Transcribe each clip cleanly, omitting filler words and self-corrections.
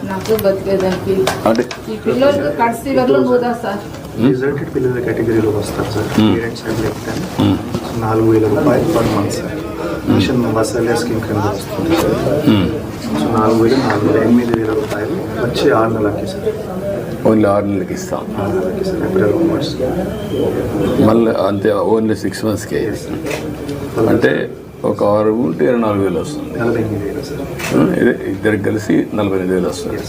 నాకు బతికేదానికి అంటే ఈ పిల్లలు కడిసి వల్ల పోదా సార్ రిజల్టెడ్ పిల్లల కేటగిరీలో వస్తారు సార్. పేరెంట్స్ చెప్తాను 4,000 రూపాయలు per month sir. Mission Vatsalya scheme కింద వస్తుంది సార్. సో 4,000 రూపాయలు వచ్చి 6 నెలలకి సార్. ఓన్లీ 6 నెలలకి ఇస్తాం. 6 నెలలకి సార్. April onwards. మళ్ళీ అంతే ఓన్లీ 6 monthsకే. అంటే ఒక 6 ఉంటే 24,000 వస్తుంది. 48,000 సార్. ఇదే ఇద్దరికి కలిసి 48,000 వస్తుంది.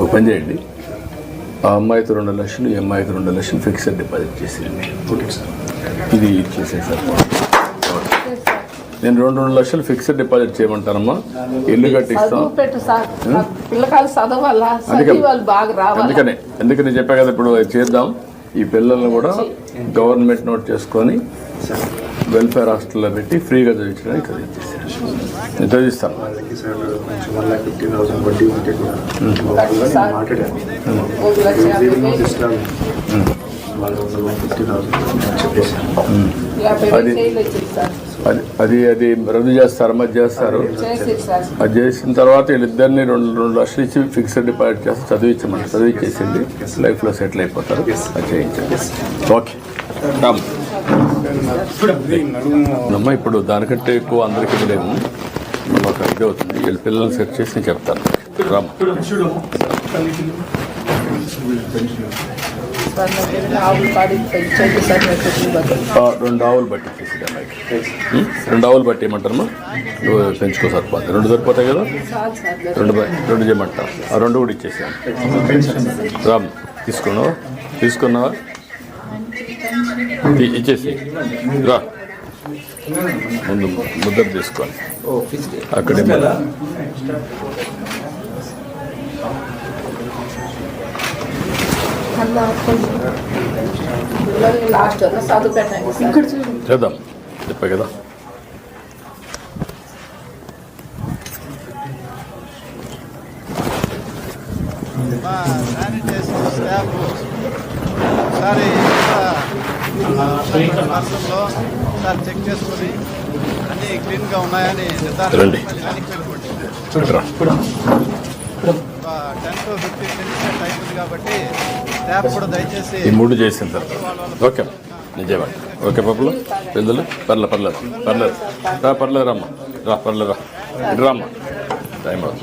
ఒక పని చేయండి, ఆ అమ్మాయితో 2 లక్షలు, ఈ అమ్మాయితో 2 లక్షలు ఫిక్స్డ్ డిపాజిట్ చేసేయండి. Okay sir. ఇది ఇచ్చేసేసారు. నేను 2 లక్షలు ఫిక్స్డ్ డిపాజిట్ చేయమంటానమ్మా. ఇల్లు కట్టిస్తాం. చదువు పెట్టు సార్ పిల్లకాయలు చదవాలా చదివి వాళ్ళు బాగా రావాలి. ఎందుకని చెప్పా కదా, ఇప్పుడు అది చేద్దాం. ఈ పిల్లల్ని కూడా గవర్నమెంట్ నోట్ చేసుకొని వెల్ఫేర్ హాస్టల్లో పెట్టి ఫ్రీగా చదివించడానికి చదివించేసాను. నేను చదివిస్తాను. వాళ్ళకి సార్ కొంచెం 1,50,000 వడ్డీ ఉంటే కూడా మాట్లాడాను. వాళ్ళు 1,50,000 చెప్పేసాను. అది రద్దు చేస్తారు, మధ్య చేస్తారు. అది చేసిన తర్వాత వీళ్ళిద్దరిని 2 లక్షలు ఇచ్చి ఫిక్స్డ్ డిపాజిట్ చేస్తే చదివించేసింది. లైఫ్లో సెటిల్ అయిపోతారు. అది చేయించండి. ఓకే అమ్మా. ఇప్పుడు దానికంటే ఎక్కువ అందరికీ ఇవ్వలేము. ఒక ఇది అవుతుంది. వీళ్ళ పిల్లల్ని సెట్ చేసి నేను చెప్తాను. రామ్ 2 ఆవులు బట్టి ఇచ్చేసి అమ్మాయికి 2 ఆవులు బట్టి ఏమంటారమ్మా? నువ్వు పెంచుకో సరిపోతుంది. 2 సరిపోతాయి కదా, 2 చేయమంటారు. ఆ 2 కూడా ఇచ్చేసాను. రామ్ తీసుకున్నావా? ఇచ్చేసి రా. ముందు ముద్ర తీసుకోండి. అక్కడే చేద్దాం. చెప్పా కదా. సార్ చెక్ చేసుకుని అన్ని క్లీన్గా ఉన్నాయని రండి. 10 to 15 minutes టైం ఉంది కాబట్టి స్టాఫ్ కూడా దయచేసి ఈ 3 చేసిన తర్వాత ఓకే నిజేవాడి. ఓకే పప్పులు పెద్దలు పర్లేదు రమ్మా. పర్లేదు రా. ఇటు రామ్మా. టైం అవుతుంది.